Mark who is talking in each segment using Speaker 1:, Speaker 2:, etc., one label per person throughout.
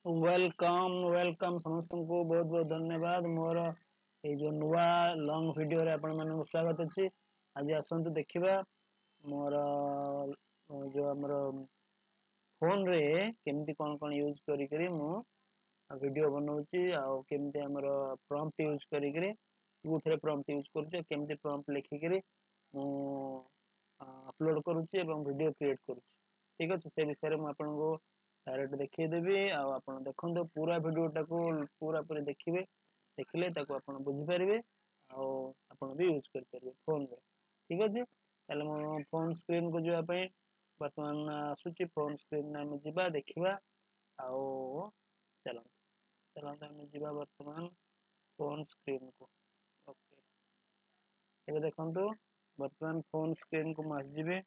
Speaker 1: Welcome समस्त को बहुत बहुत धन्यवाद मोर ये जो नुआ लॉन्ग वीडियो रे आपण मानक स्वागत अछि। आज आसंतु देखिबा मोर जो हमर फोन रे केमती कोन कोन यूज करी करी मु वीडियो बनाउची आ केमती हमर प्रॉम्प्ट यूज करी करी कोथरे प्रॉम्प्ट यूज करूची केमती प्रॉम्प्ट लिखि करी मु अपलोड करूची एवं वीडियो क्रिएट करूची। ठीक अछि से विषय रे मु आपन को डायरेक्ट देखिए देबी आ आपण देखंतो पूरा वीडियोटा को पूरा पूरी देखिबे देखले ताको आपण बुझि परिबे आ आपण भी यूज कर परिबे फोन रे। ठीक अछि ताले मो फोन स्क्रीन को जोआ पई वर्तमान आसुची फोन स्क्रीन ना हम जिबा देखिबा आ चलो चलो हम जिबा वर्तमान फोन स्क्रीन को। ओके एबे देखंतो वर्तमान फोन स्क्रीन को मास जिबे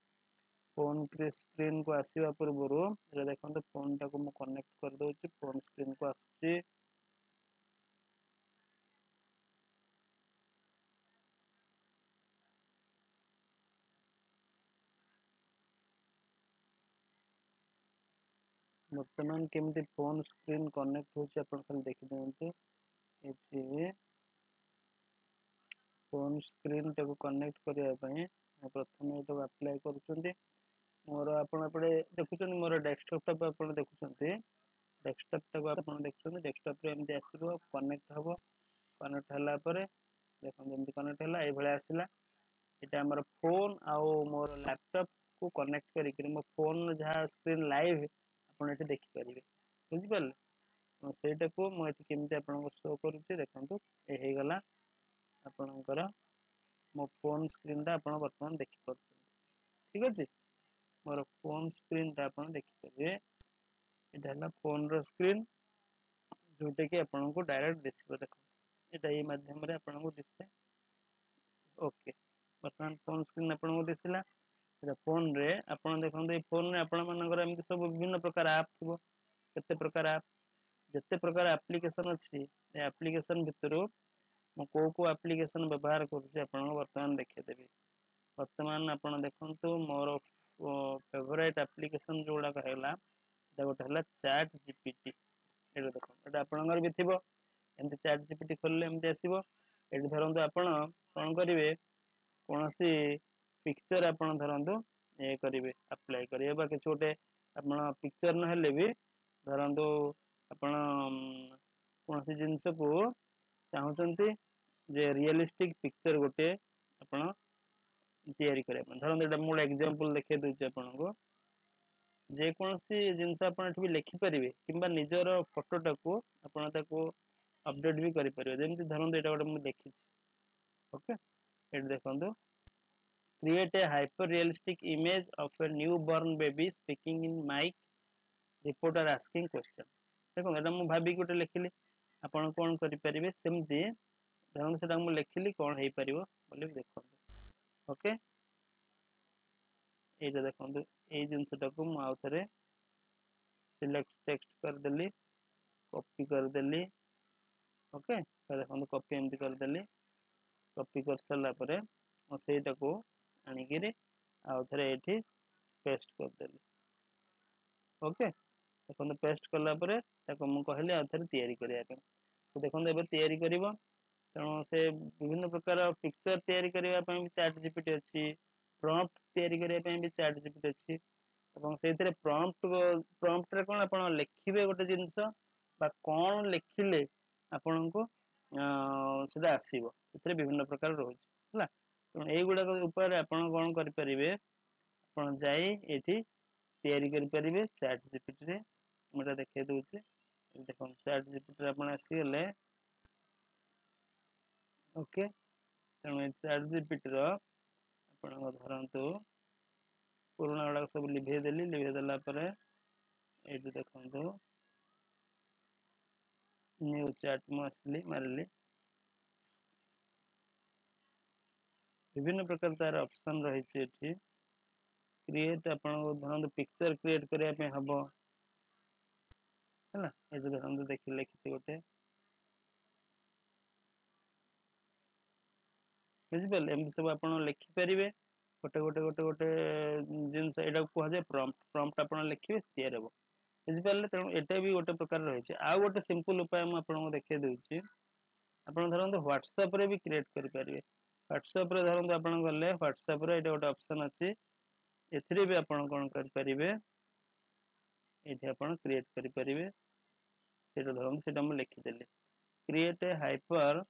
Speaker 1: फोन के स्क्रीन को आसीबा पूर्वरु ए देखंतो फोन टा को मु कनेक्ट कर दोची फोन स्क्रीन को आसी वर्तमान केमती फोन स्क्रीन कनेक्ट होची आपण खाली देखि दियंतु एठी फोन स्क्रीन टा को कनेक्ट करिया पई प्रथम एतो अप्लाई करूचंती मोर आपण पडे देखुचंती मोर डेस्कटॉप टा आपण देखुचंती डेस्कटॉप टा आपण देखुचंती डेस्कटॉप रे एमती आसीबो कनेक्ट हबो कनेक्ट हला परे देखन जेमती कनेक्ट हला ए भले आसीला एटा हमर फोन आ मोर लैपटॉप को कनेक्ट करी करी मो फोन जहा स्क्रीन लाइव आपण एठी देखि परिबे बुझि परले सेटा को मो एठी केमती आपण को शो करूची देखंतु ए हे गला आपणकर मो फोन स्क्रीन टा आपण वर्तमान देखि परछन। ठीक अछि मोर फोन स्क्रीन टा आपण देखि परिबे एटा हला फोन रो स्क्रीन जोटे कि आपण को डायरेक्ट दिसबो देखो एटा ए माध्यम रे आपण को दिसते। ओके वर्तमान फोन स्क्रीन आपण को दिसला एटा फोन रे आपण देखंतु ए फोन रे आपण मानकर एमति सब विभिन्न प्रकार ऐप थिबो केते प्रकार ऐप जते प्रकार एप्लीकेशन अछि ए एप्लीकेशन भितरु मु को एप्लीकेशन व्यवहार करूची आपण वर्तमान देखि देबी। वर्तमान आपण देखंतु मोर फेवरेट एप्लीकेशन जोडा कहला एटा गोटे हला चैट जीपीटी एटा देखो एटा आपणकर भी थिबो एमति चैट जीपीटी खोलले एमति आसीबो एठी धरंतु आपण कोन करिवे कोनोसी पिक्चर आपण धरंतु ए करिवे अप्लाई करिवे बा कि छोटे आपण पिक्चर न हेले भी धरंतु आपण कोनोसी जिंस को चाहुचंती जे रियलिस्टिक पिक्चर गोटे आपण तयारी करे धरंतु एटा मु एग्जांपल देखै दोची आपण को जे कोनोसी जिंस आपण एठी लिखि परिवे किबा निजर फोटो टाको आपण ताको अपडेट भी करि परिवे जेमति धरंतु एटा गोटे मु देखिछि। ओके एट देखंतु create a hyper realistic image of a newborn baby speaking in mic reporter asking question देखो एटा मु भाबी गोटे लिखिली आपण कोन करि परिवे सेमति धरंतु सेटा मु लिखिली कोन हेइ परिवो बोली देखंतु। ओके एटा देखंतु ए जिंस टाको मु आउथरे सिलेक्ट टेक्स्ट कर देली कॉपी कर देली। ओके देखंतु कॉपी एमति कर देली कॉपी कर सला परे ओ सेटा को आनी गिरे आउथरे एठी पेस्ट कर देली। ओके देखंतु पेस्ट करला परे ताको मु कहली आउथरे तयारी करिया पे तो देखंतु एबे तयारी करिवो तणो से विभिन्न प्रकार पिक्चर तयारी करिया पे चैट जीपीटी अछि प्रॉम्प्ट तयारी करिया पे भी चैट जीपीटी अछि ଏବଂ ସେଇଥିରେ ପ୍ରମ୍ପ୍ଟ ରେ କଣ ଆପଣ ଲେଖିବେ ଗୋଟେ ଜିନିଷ बा कौन लिखिले आपनको सेटा आसीबो एथिरे विभिन्न प्रकार रहउछि हला तो एई गुडा ऊपर आपण कोन करि परिबे आपण जाई एठी तयारी करि परिबे चैट जीपीटी रे मटा देखै दोछि देखो चैट जीपीटी रे आपण आसी गेले। ओके तमे चैट जीपीटी रो आपण धरंतु पुराना वाला सब लिभे देला परे एठी देखंतु न्यू चैट मसली मारली विभिन्न प्रकार तार ऑप्शन रही छि एठी क्रिएट आपण धरंतु पिक्चर क्रिएट करिया पे हबो हैना एठी धरंतु देखि लिखि गोटे बुझिबल एमति सब आपण लिखि परिबे गोटे जिंस एडा को जे प्रॉम्प्ट आपण लिखिबे तयार हेबो बुझिपारे तेणु एटा भी गोटे प्रकार रही आउ गोटे सिंपल उपाय मुझे आपको देखा दूसरी आप धरते व्हाट्सएप रे भी क्रिएट करेंगे व्हाट्सएप रे धरते आप गले व्हाट्सएप रे गोटे ऑप्शन अच्छी एथिरे भी आप कौन करेंगे ये आप क्रिएट करेंगे से धरते मुझे लिखिदेली create a hyper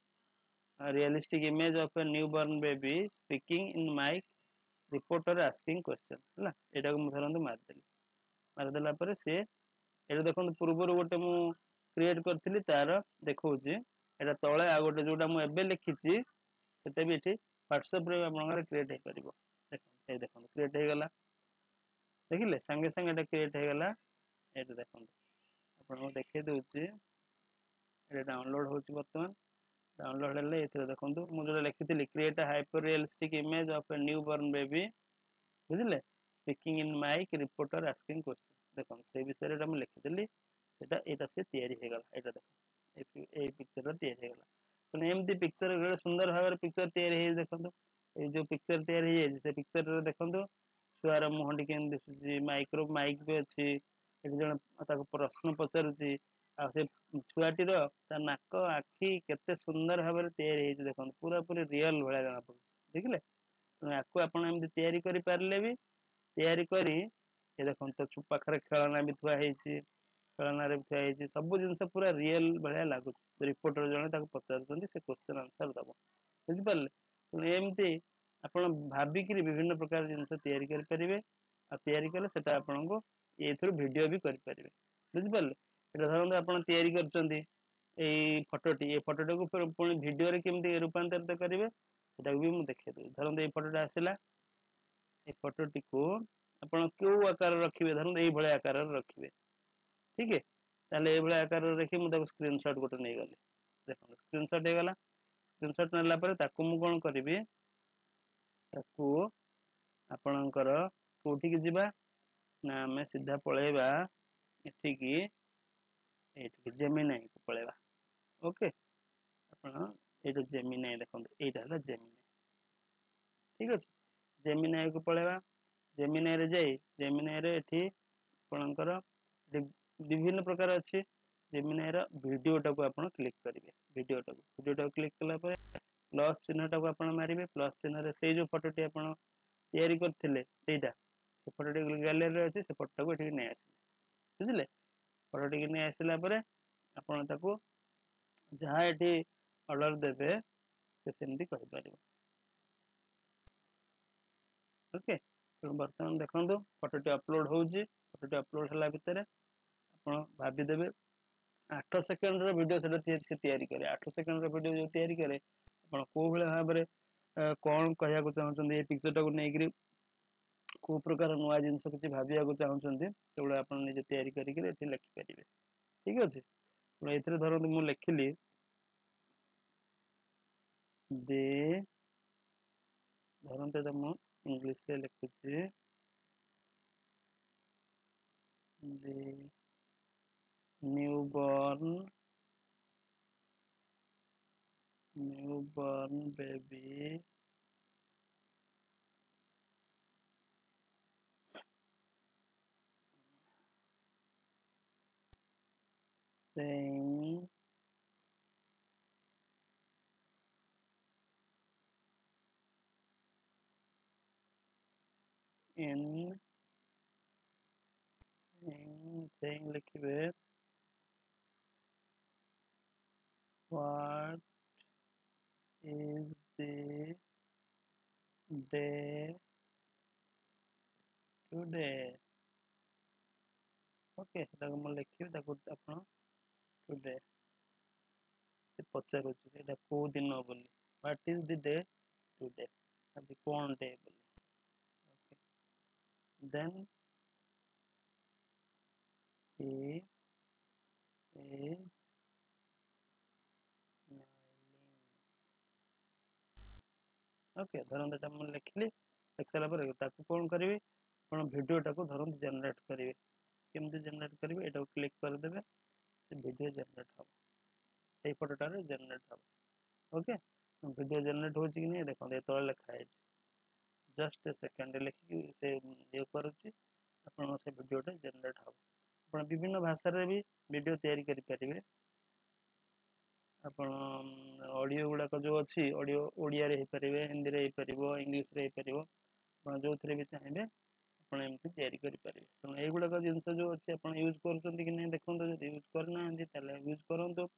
Speaker 1: realistic image of a newborn baby speaking in mic reporter asking question है यहाँ मुझे धरते मारिदेला सी ये देखो पूर्व गोटे मु क्रिएट करी तार देखा यहाँ तले आ गए जोटा मुझे लिखी से भी ये व्हाट्सएप आप क्रिएट हो पार देखो क्रिएट हो गला देखिले संगे संगे क्रिएट हो गला ये देखो आपको देखे दूसरी ये डाउनलोड हो बर्तमान डाउनलोड हेल्ले ये देखो मुझे लिखी create a hyper realistic image of a newborn baby बुझे speaking in mic reporter asking question देखो से विषय मुझे लिखिदेली यहाँ से तैयारी हो गला यहाँ देखो ये पिक्चर तैयारी हो गला तो एमती पिक्चर सुंदर भाव पिक्चर तैयारी देखो ये जो पिक्चर तैयारी से पिक्चर देखो छुआर मुहटी के दिशुची माइक्रो माइक भी अच्छी ये जन प्रश्न पचारुची आ से छुआटीर ता नाक आखि केते सुंदर भाव तैयारी देखो पूरा पूरी रियल भाया जना पड़े देखिले आपको आपड़ एमती तैयारी कर पारे भी तैयारी करी ये देखो तो पाखे खेलना भी थुआई खेलना भी थुआई सब जिन पूरा रियल भाया लगुच रिपोर्टर जड़े पचार से क्वेश्चन आंसर दब बुझिपारे तेणु एमती आप भाविक विभिन्न प्रकार जिन तैयारी करेंगे तैयारी कले से आपन को ये वीडियो भी करेंगे बुझिपारे ये धरते आप तैयारी कर फटोटी ये फटोटी को पुणी वीडियो केमती रूपांतरित करेंगे से भी मुझे देखा दूँ धरते ये फटोटा आसला ये फटोटी को आप क्यों आकार रखिए धरते ये आकार रखिए ठीक है ताले ये आकार रखी मुझे स्क्रीनशॉट गोटे नहीं गली देखो स्क्रीनशॉट हो गला स्क्रीनशॉट नेला मुझे कौन करी आपणकर कोठिक जीवा ना आम सीधा पलैबा एठिकी जेमिनाई को पलैबा ओके आप जेमिनाई देखो यहाँ है जेमिनाई ठीक अच्छे जेमिनाई को पलैबा जेमिनाई रे जाई जेमिनाई रे एठी आपणकर विभिन्न प्रकार अच्छी जेमिनाई रा वीडियोटा को आप क्लिक करेंगे वीडियोटा क्लिक कला प्लस चिन्हटा को आप मारे प्लस चिन्ह से जो फटोटी आप तैयारी करते से फटोटी गैलेरी अच्छे से फटो को नहीं आसले बुझे फटोटी नहीं आसला आपको जहाँ ये ऑर्डर देवे से सेमती कहीपर ओके तेणु बर्तमान देखो फटोटी अपलोड होटोटी अपलोड है भितर आप भावीदेवे 8 सेकेंड वीडियो से तैयारी करे 8 सेकेंड वीडियो जो तैयारी करे आप कौ भाव में कौन कहना चाहते ये पिक्चरटा को लेकर कौ प्रकार नुआ जिनस किसी भाविया चाहते से आप निजे तैयारी करके लिखिपारे ठीक अच्छे तो ये धरत मुझे लिखिली दे धरते मुझे English लिखुची the newborn baby saying in saying लिखिए what is the day today okay मुझे लिखिए टुडे पचार कौ दिन बोली what is the day today आज कौन डे बोली okay then he is smiling okay धरते मुझे लिखिली लिख सारा कौन करी भिडटा को धरते जेनेट करेंगे केमती जेनेट करेंगे यहाँ क्लिक करदे से वीडियो जेनेट हम से फटोटार जेनेट हम ओके वीडियो जेनेट हो नहीं देखो ये तले लिखाई जस्ट ए सेकेंड लिखिकी से ये करुच्ची आप से वीडियोटा जेनेट हम ଆପଣ ବିଭିନ୍ନ ଭାଷାରେ ବି ଭିଡ଼ିଓ ତିଆରି କରିପାରିବେ। ଆପଣ ଅଡ଼ିଓ ଗୁଡ଼ାକ ଯେଉଁ ଅଛି ଅଡ଼ିଓ ଓଡ଼ିଆରେ ହେଇପାରିବେ, ହିନ୍ଦୀରେ ହେଇପାରିବ, ଇଂଲିଶରେ ହେଇପାରିବ, ଆପଣ ଯେଉଁଥିରେ ବି ଚାହିଁବେ ଆପଣ ଏମିତି ତିଆରି କରିପାରିବେ। ତେଣୁ ଏଇଗୁଡ଼ାକ ଜିନିଷ ଯେଉଁ ଅଛି ଆପଣ ୟୁଜ୍ କରୁଛନ୍ତି କି ନାହିଁ ଦେଖନ୍ତୁ। ଯଦି ୟୁଜ୍ କରିନାହାନ୍ତି ତାହେଲେ ୟୁଜ୍ କରନ୍ତୁ।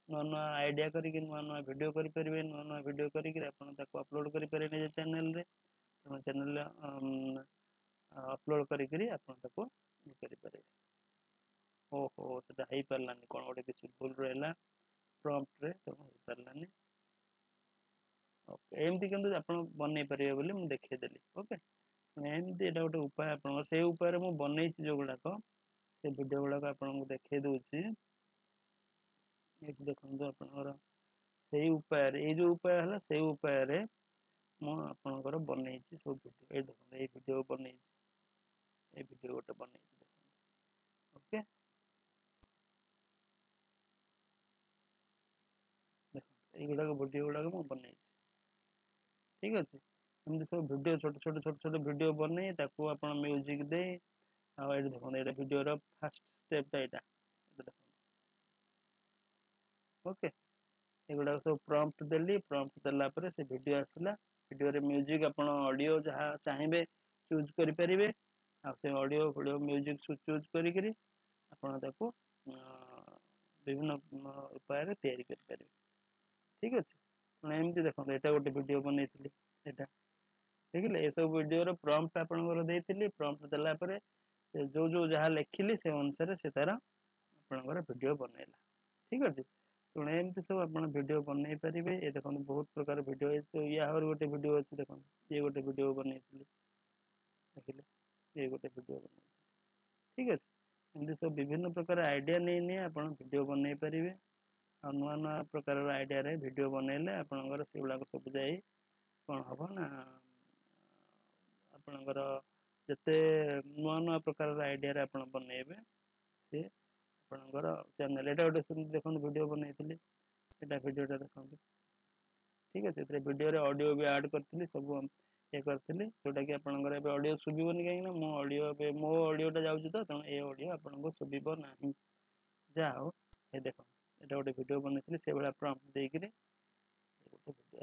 Speaker 1: ନୂଆ ନୂଆ ଆଇଡ଼ିଆ କରିକି ନୂଆ ନୂଆ ଭିଡ଼ିଓ କରିପାରିବେ। ନୂଆ ନୂଆ ଭିଡ଼ିଓ କରିକି ଆପଣ ତାକୁ ଅପଲୋଡ଼ କରିପାରିବେ ନିଜ ଚ୍ୟାନେଲରେ। ତେଣୁ ଚ୍ୟାନେଲରେ ଅପଲୋଡ଼ କରିକିରି ଆପଣ ତାକୁ ଇଏ କରିପାରିବେ। ଓହୋ, ସେଟା ହେଇପାରିଲାନି, କ'ଣ ଗୋଟେ କିଛି ଭୁଲ ରହିଲା ପ୍ରମ୍ପ୍ଟରେ, ତେଣୁ ହେଇପାରିଲାନି। ଓକେ, ଏମିତି କିନ୍ତୁ ଆପଣ ବନେଇ ପାରିବେ ବୋଲି ମୁଁ ଦେଖେଇଦେଲି। ଓକେ, ଏମିତି ଏଇଟା ଗୋଟେ ଉପାୟ ଆପଣଙ୍କର। ସେଇ ଉପାୟରେ ମୁଁ ବନେଇଛି ଯେଉଁଗୁଡ଼ାକ, ସେ ଭିଡ଼ିଓ ଗୁଡ଼ାକ ଆପଣଙ୍କୁ ଦେଖେଇ ଦେଉଛି। ଏଠି ଦେଖନ୍ତୁ ଆପଣଙ୍କର ସେଇ ଉପାୟରେ, ଏଇ ଯେଉଁ ଉପାୟ ହେଲା ସେଇ ଉପାୟରେ ମୁଁ ଆପଣଙ୍କର ବନେଇଛି ସବୁ ଭିଡ଼ିଓ। ଏଇ ଦେଖନ୍ତୁ ଏଇ ଭିଡ଼ିଓ ବନେଇଛି, ଏଇ ଭିଡ଼ିଓ ଗୋଟେ ବନେଇଛି ଦେଖନ୍ତୁ। ଓକେ, ଦେଖନ୍ତୁ এইଗୁଡ଼ାକ ଭିଡ଼ିଓ ଗୁଡ଼ାକ ମୁଁ ବନେଇଛି। ଠିକ୍ ଅଛି, ଏମିତି ସବୁ ଭିଡ଼ିଓ ଛୋଟ ଛୋଟ ଭିଡ଼ିଓ ବନେଇ ତାକୁ ଆପଣ ମ୍ୟୁଜିକ୍ ଦେଇ, ଆଉ ଏଇଠି ଦେଖନ୍ତୁ ଏଇଟା ଭିଡ଼ିଓର ଫାର୍ଷ୍ଟ ଷ୍ଟେପ୍ଟା ଏଇଟା ଦେଖନ୍ତୁ। ଓକେ, ଏଗୁଡ଼ାକ ସବୁ ପ୍ରମ୍ପ୍ଟ ଦେଲି। ପ୍ରମ୍ପ୍ଟ ଦେଲା ପରେ ସେ ଭିଡ଼ିଓ ଆସିଲା। ଭିଡ଼ିଓରେ ମ୍ୟୁଜିକ୍ ଆପଣ ଅଡ଼ିଓ ଯାହା ଚାହିଁବେ ଚୁଜ୍ କରିପାରିବେ। ଆଉ ସେ ଅଡ଼ିଓ ଭିଡ଼ିଓ ମ୍ୟୁଜିକ୍ ଚୁଜ୍ କରିକିରି ଆପଣ ତାକୁ ବିଭିନ୍ନ ଉପାୟରେ ତିଆରି କରିପାରିବେ। ଠିକ୍ ଅଛି, ତେଣୁ ଏମିତି ଦେଖନ୍ତୁ ଏଇଟା ଗୋଟେ ଭିଡ଼ିଓ ବନେଇଥିଲି। ଏଇଟା ଦେଖିଲେ, ଏସବୁ ଭିଡ଼ିଓର ପ୍ରମ୍ପ୍ଟ ଆପଣଙ୍କର ଦେଇଥିଲି। ପ୍ରମ୍ପ୍ଟ ଦେଲା ପରେ ଯେଉଁ ଯାହା ଲେଖିଲି ସେ ଅନୁସାରେ ସେ ତାର ଆପଣଙ୍କର ଭିଡ଼ିଓ ବନେଇଲା। ଠିକ୍ ଅଛି, ତେଣୁ ଏମିତି ସବୁ ଆପଣ ଭିଡ଼ିଓ ବନେଇ ପାରିବେ। ଏ ଦେଖନ୍ତୁ ବହୁତ ପ୍ରକାର ଭିଡ଼ିଓ, ଆହୁରି ଗୋଟେ ଭିଡ଼ିଓ ଅଛି ଦେଖନ୍ତୁ। ଇଏ ଗୋଟେ ଭିଡ଼ିଓ ବନେଇଥିଲି, ଦେଖିଲେ ଇଏ ଗୋଟେ ଭିଡ଼ିଓ ବନେଇଥିଲି। ଠିକ୍ ଅଛି, ଏମିତି ସବୁ ବିଭିନ୍ନ ପ୍ରକାର ଆଇଡ଼ିଆ ନେଇ ଆପଣ ଭିଡ଼ିଓ ବନେଇ ପାରିବେ। ଆଉ ନୂଆ ନୂଆ ପ୍ରକାରର ଆଇଡ଼ିଆରେ ଭିଡ଼ିଓ ବନେଇଲେ ଆପଣଙ୍କର ସେଗୁଡ଼ାକ ସବୁ ଯାଇ କ'ଣ ହେବ ନା ଆପଣଙ୍କର ଯେତେ ନୂଆ ନୂଆ ପ୍ରକାରର ଆଇଡ଼ିଆରେ ଆପଣ ବନେଇବେ ସେ ଆପଣଙ୍କର ଚ୍ୟାନେଲ୍। ଏଇଟା ଗୋଟେ ସେମିତି ଦେଖନ୍ତୁ ଭିଡ଼ିଓ ବନେଇଥିଲି, ଏଇଟା ଭିଡ଼ିଓଟା ଦେଖନ୍ତୁ। ଠିକ୍ ଅଛି, ଏଥିରେ ଭିଡ଼ିଓରେ ଅଡ଼ିଓ ବି ଆଡ଼୍ କରିଥିଲି, ସବୁ ଇଏ କରିଥିଲି, ଯେଉଁଟାକି ଆପଣଙ୍କର ଏବେ ଅଡ଼ିଓ ଶୁଭିବନି କାହିଁକିନା ମୋ ଅଡ଼ିଓଟା ଯାଉଛି ତ, ତେଣୁ ଏ ଅଡ଼ିଓ ଆପଣଙ୍କୁ ଶୁଭିବ ନାହିଁ। ଯାହା ହଉ, ଏ ଦେଖନ୍ତୁ ଏଇଟା ଗୋଟେ ଭିଡ଼ିଓ ବନେଇଥିଲି ସେଇଭଳିଆ ପ୍ରମ୍ପ୍ଟ ଦେଇକିରି।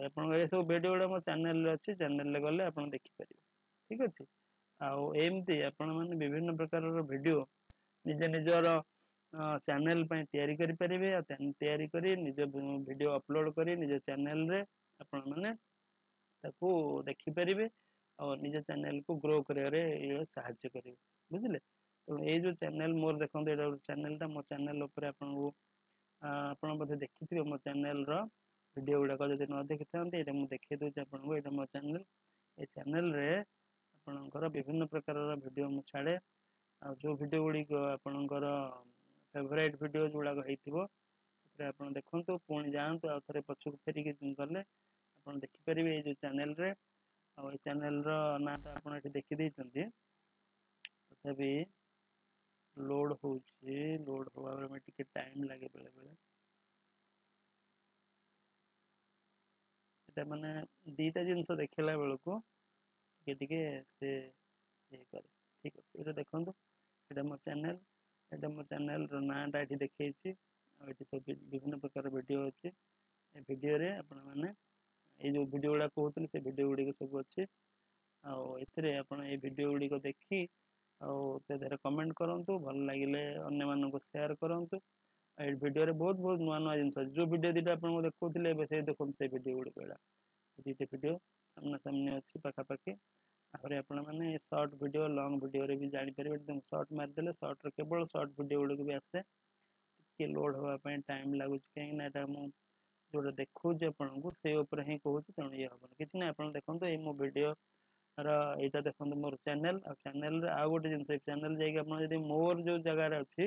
Speaker 1: ଆପଣଙ୍କ ଏସବୁ ଭିଡ଼ିଓ ଗୁଡ଼ା ମୋ ଚ୍ୟାନେଲରେ ଅଛି, ଚ୍ୟାନେଲରେ ଗଲେ ଆପଣ ଦେଖିପାରିବେ। ଠିକ୍ ଅଛି, ଆଉ ଏମିତି ଆପଣମାନେ ବିଭିନ୍ନ ପ୍ରକାରର ଭିଡ଼ିଓ ନିଜର ଚ୍ୟାନେଲ ପାଇଁ ତିଆରି କରିପାରିବେ। ଆଉ ତିଆରି କରି ନିଜ ଭିଡ଼ିଓ ଅପଲୋଡ଼ କରି ନିଜ ଚ୍ୟାନେଲରେ ଆପଣମାନେ ତାକୁ ଦେଖିପାରିବେ ଆଉ ନିଜ ଚ୍ୟାନେଲକୁ ଗ୍ରୋ କରିବାରେ ସାହାଯ୍ୟ କରିବେ। ବୁଝିଲେ, ତେଣୁ ଏଇ ଯେଉଁ ଚ୍ୟାନେଲ ମୋର ଦେଖନ୍ତୁ, ଏଇଟା ଗୋଟେ ଚ୍ୟାନେଲଟା। ମୋ ଚ୍ୟାନେଲ ଉପରେ ଆପଣଙ୍କୁ ଆପଣ ବୋଧେ ଦେଖିଥିବେ ମୋ ଚ୍ୟାନେଲର ଭିଡ଼ିଓ ଗୁଡ଼ାକ। ଯଦି ନ ଦେଖିଥାନ୍ତି ଏଇଟା ମୁଁ ଦେଖେଇ ଦେଉଛି ଆପଣଙ୍କୁ। ଏଇଟା ମୋ ଚ୍ୟାନେଲ। ଏ ଚ୍ୟାନେଲରେ ଆପଣଙ୍କର ବିଭିନ୍ନ ପ୍ରକାରର ଭିଡ଼ିଓ ମୁଁ ଛାଡ଼େ। ଆଉ ଯେଉଁ ଭିଡ଼ିଓ ଗୁଡ଼ିକ ଆପଣଙ୍କର ଫେଭରାଇଟ୍ ଭିଡ଼ିଓ ଯେଉଁଗୁଡ଼ାକ ହେଇଥିବ ସେଥିରେ ଆପଣ ଦେଖନ୍ତୁ, ପୁଣି ଯାଆନ୍ତୁ ଆଉ ଥରେ ପଛକୁ ଫେରିକି ଗଲେ ଆପଣ ଦେଖିପାରିବେ ଏଇ ଯେଉଁ ଚ୍ୟାନେଲରେ। ଆଉ ଏଇ ଚ୍ୟାନେଲର ନାଁଟା ଆପଣ ଏଠି ଦେଖିଦେଇଛନ୍ତି, ତଥାପି ଲୋଡ୍ ହେଉଛି। ଲୋଡ୍ ହେବା ପାଇଁ ଟିକେ ଟାଇମ୍ ଲାଗେ ବେଳେବେଳେ। এটা ମାନେ ଦୁଇଟା ଜିନିଷ ଦେଖିଲା ବେଳକୁ ଟିକେ ସେ ଇଏ କରେ। ଠିକ୍ ଅଛି, ଏଇଟା ଦେଖନ୍ତୁ, ଏଇଟା ମୋ ଚ୍ୟାନେଲ। ଏଇଟା ମୋ ଚ୍ୟାନେଲର ନାଁଟା ଏଠି ଦେଖେଇଛି। ଆଉ ଏଠି ସବୁ ବିଭିନ୍ନ ପ୍ରକାର ଭିଡ଼ିଓ ଅଛି। ଏ ଭିଡ଼ିଓରେ ଆପଣମାନେ ଏଇ ଯେଉଁ ଭିଡ଼ିଓ ଗୁଡ଼ାକ କହୁଥିଲି ସେ ଭିଡ଼ିଓ ଗୁଡ଼ିକ ସବୁ ଅଛି। ଆଉ ଏଥିରେ ଆପଣ ଏଇ ଭିଡ଼ିଓ ଗୁଡ଼ିକ ଦେଖି ଆଉ ତା ଦେହରେ କମେଣ୍ଟ କରନ୍ତୁ। ଭଲ ଲାଗିଲେ ଅନ୍ୟମାନଙ୍କୁ ସେୟାର କରନ୍ତୁ। ଏଇ ଭିଡ଼ିଓରେ ବହୁତ ନୂଆ ନୂଆ ଜିନିଷ ଅଛି। ଯେଉଁ ଭିଡ଼ିଓ ଦୁଇଟା ଆପଣଙ୍କୁ ଦେଖାଉଥିଲେ ଏବେ ସେ ଦେଖନ୍ତୁ, ସେଇ ଭିଡ଼ିଓ ଗୁଡ଼ିକ ଏଇଟା ଦୁଇଟି ଭିଡ଼ିଓ ସାମ୍ନାସାମ୍ନି ଅଛି ପାଖାପାଖି। ଆହୁରି ଆପଣମାନେ ସର୍ଟ ଭିଡ଼ିଓ, ଲଙ୍ଗ ଭିଡ଼ିଓରେ ବି ଜାଣିପାରିବେ। ସର୍ଟ ମାରିଦେଲେ ସର୍ଟର କେବଳ ସର୍ଟ ଭିଡ଼ିଓ ଗୁଡ଼ିକ ବି ଆସେ। ଟିକେ ଲୋଡ୍ ହେବା ପାଇଁ ଟାଇମ୍ ଲାଗୁଛି, କାହିଁକିନା ଏଇଟା ମୁଁ ଯେଉଁଟା ଦେଖାଉଛି ଆପଣଙ୍କୁ ସେଇ ଉପରେ ହିଁ କହୁଛି, ତେଣୁ ଇଏ ହେବନି। କିଛି ନାହିଁ, ଆପଣ ଦେଖନ୍ତୁ ଏଇ ମୋ ଭିଡ଼ିଓର ଏଇଟା ଦେଖନ୍ତୁ ମୋର ଚ୍ୟାନେଲ। ଆଉ ଚ୍ୟାନେଲରେ ଆଉ ଗୋଟେ ଜିନିଷ, ଏଇ ଚ୍ୟାନେଲ ଯାଇକି ଆପଣ ଯଦି ମୋର ଯେଉଁ ଜାଗାରେ ଅଛି,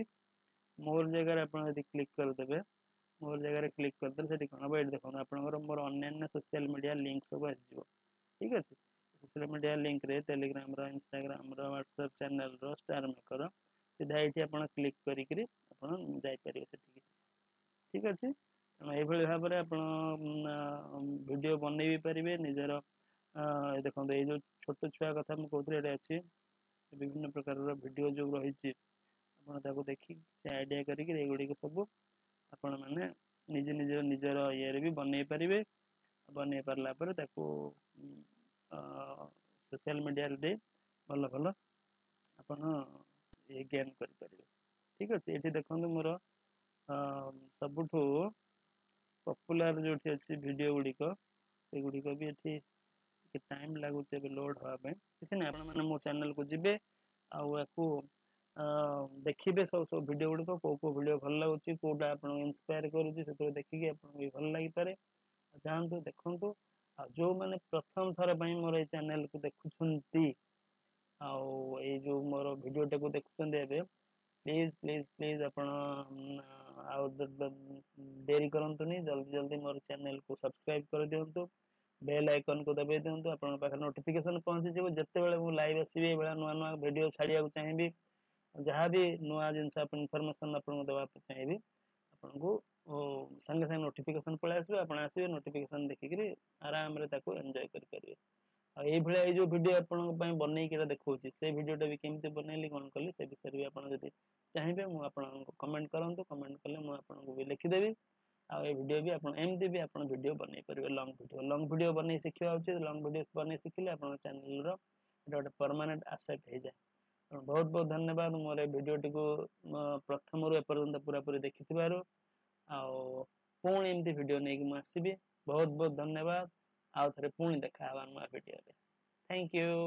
Speaker 1: ମୋର ଜାଗାରେ ଆପଣ ଯଦି କ୍ଲିକ୍ କରିଦେବେ, ମୋର ଜାଗାରେ କ୍ଲିକ୍ କରିଦେଲେ ସେଠି କ'ଣ ହେବ, ଏଇଠି ଦେଖନ୍ତୁ ଆପଣଙ୍କର ମୋର ଅନ୍ୟାନ୍ୟ ସୋସିଆଲ ମିଡ଼ିଆ ଲିଙ୍କ୍ ସବୁ ଆସିଯିବ। ଠିକ୍ ଅଛି, ସୋସିଆଲ ମିଡ଼ିଆ ଲିଙ୍କ୍ରେ ଟେଲିଗ୍ରାମର, ଇନଷ୍ଟାଗ୍ରାମର, ହ୍ୱାଟ୍ସଆପ୍ ଚ୍ୟାନେଲର, ଷ୍ଟାର ମେକର ସିଧା ଏଇଠି ଆପଣ କ୍ଲିକ୍ କରିକିରି ଆପଣ ଯାଇପାରିବେ ସେଠିକି। ଠିକ୍ ଅଛି, ତେଣୁ ଏଇଭଳି ଭାବରେ ଆପଣ ଭିଡ଼ିଓ ବନେଇ ବି ପାରିବେ ନିଜର। ଦେଖନ୍ତୁ ଏଇ ଯେଉଁ ଛୋଟ ଛୁଆ କଥା ମୁଁ କହୁଥିଲି, ଏଇଟା ଅଛି ବିଭିନ୍ନ ପ୍ରକାରର ଭିଡ଼ିଓ ଯେଉଁ ରହିଛି ଆପଣ ତାକୁ ଦେଖି ସେ ଆଇଡ଼ିଆ କରିକି ଏଗୁଡ଼ିକ ସବୁ ଆପଣ ମାନେ ନିଜର ଇଏରେ ବି ବନେଇ ପାରିବେ। ବନେଇ ପାରିଲା ପରେ ତାକୁ ସୋସିଆଲ ମିଡ଼ିଆରେ ଦେଇ ଭଲ ଆପଣ ଇଏ ଗେନ୍ କରିପାରିବେ। ଠିକ୍ ଅଛି, ଏଠି ଦେଖନ୍ତୁ ମୋର ସବୁଠୁ ପପୁଲାର ଯେଉଁଠି ଅଛି ଭିଡ଼ିଓ ଗୁଡ଼ିକ ସେଗୁଡ଼ିକ ବି ଏଠି ଟିକେ ଟାଇମ୍ ଲାଗୁଛି ଏବେ ଲୋଡ୍ ହେବା ପାଇଁ। କିଛି ନାହିଁ, ଆପଣମାନେ ମୋ ଚ୍ୟାନେଲକୁ ଯିବେ ଆଉ ୟାକୁ ଦେଖିବେ ସବୁ ଭିଡ଼ିଓ ଗୁଡ଼ିକ କେଉଁ ଭିଡ଼ିଓ ଭଲ ଲାଗୁଛି, କେଉଁଟା ଆପଣଙ୍କୁ ଇନ୍ସପାୟାର କରୁଛି, ସେଥିରୁ ଦେଖିକି ଆପଣଙ୍କୁ ବି ଭଲ ଲାଗିପାରେ। ଯାଆନ୍ତୁ ଦେଖନ୍ତୁ। ଆଉ ଯେଉଁମାନେ ପ୍ରଥମ ଥର ପାଇଁ ମୋର ଏଇ ଚ୍ୟାନେଲକୁ ଦେଖୁଛନ୍ତି ଆଉ ଏଇ ଯେଉଁ ମୋର ଭିଡ଼ିଓଟାକୁ ଦେଖୁଛନ୍ତି ଏବେ, ପ୍ଲିଜ୍ ଆପଣ ଆଉ ଡେରି କରନ୍ତୁନି, ଜଲ୍ଦି ମୋର ଚ୍ୟାନେଲକୁ ସବସ୍କ୍ରାଇବ୍ କରିଦିଅନ୍ତୁ, ବେଲ୍ ଆଇକନ୍କୁ ଦବାଇ ଦିଅନ୍ତୁ, ଆପଣଙ୍କ ପାଖରେ ନୋଟିଫିକେସନ୍ ପହଞ୍ଚିଯିବ। ଯେତେବେଳେ ମୁଁ ଲାଇଭ୍ ଆସିବି ଏଇଭଳିଆ ନୂଆ ଭିଡ଼ିଓ ଛାଡ଼ିବାକୁ ଚାହିଁବି, ଯାହା ବି ନୂଆ ଜିନିଷ ଇନଫର୍ମେସନ୍ ଆପଣଙ୍କୁ ଦେବାକୁ ଚାହିଁବି, ଆପଣଙ୍କୁ ସାଙ୍ଗେ ସାଙ୍ଗେ ନୋଟିଫିକେସନ୍ ପଳେଇ ଆସିବ। ଆପଣ ଆସିବେ, ନୋଟିଫିକେସନ୍ ଦେଖିକିରି ଆରାମରେ ତାକୁ ଏନ୍ଜୟ କରିପାରିବେ। ଆଉ ଏଇଭଳିଆ ଏଇ ଯେଉଁ ଭିଡ଼ିଓ ଆପଣଙ୍କ ପାଇଁ ବନେଇକି ଦେଖାଉଛି, ସେଇ ଭିଡ଼ିଓଟା ବି କେମିତି ବନେଇଲି, କ'ଣ କଲି, ସେ ବିଷୟରେ ବି ଆପଣ ଯଦି ଚାହିଁବେ ମୁଁ ଆପଣଙ୍କୁ କମେଣ୍ଟ କରନ୍ତୁ। କମେଣ୍ଟ କଲେ ମୁଁ ଆପଣଙ୍କୁ ବି ଲେଖିଦେବି। ଆଉ ଏ ଭିଡ଼ିଓ ବି ଆପଣ ଏମିତି ବି ଆପଣ ଭିଡ଼ିଓ ବନେଇ ପାରିବେ। ଲଙ୍ଗ ଭିଡ଼ିଓ ବନେଇ ଶିଖିବା ଉଚିତ। ଲଙ୍ଗ ଭିଡ଼ିଓ ବନେଇ ଶିଖିଲେ ଆପଣଙ୍କ ଚ୍ୟାନେଲର ଏଇଟା ଗୋଟେ ପରମାନେଣ୍ଟ ଆସେଟ୍ ହେଇଯାଏ। ବହୁତ ଧନ୍ୟବାଦ ମୋର ଏ ଭିଡ଼ିଓଟିକୁ ପ୍ରଥମରୁ ଏପର୍ଯ୍ୟନ୍ତ ପୁରାପୁରି ଦେଖିଥିବାରୁ। ଆଉ ପୁଣି ଏମିତି ଭିଡ଼ିଓ ନେଇକି ମୁଁ ଆସିବି। ବହୁତ ଧନ୍ୟବାଦ। ଆଉ ଥରେ ପୁଣି ଦେଖା ହେବା ନୂଆ ଭିଡ଼ିଓରେ। Thank you.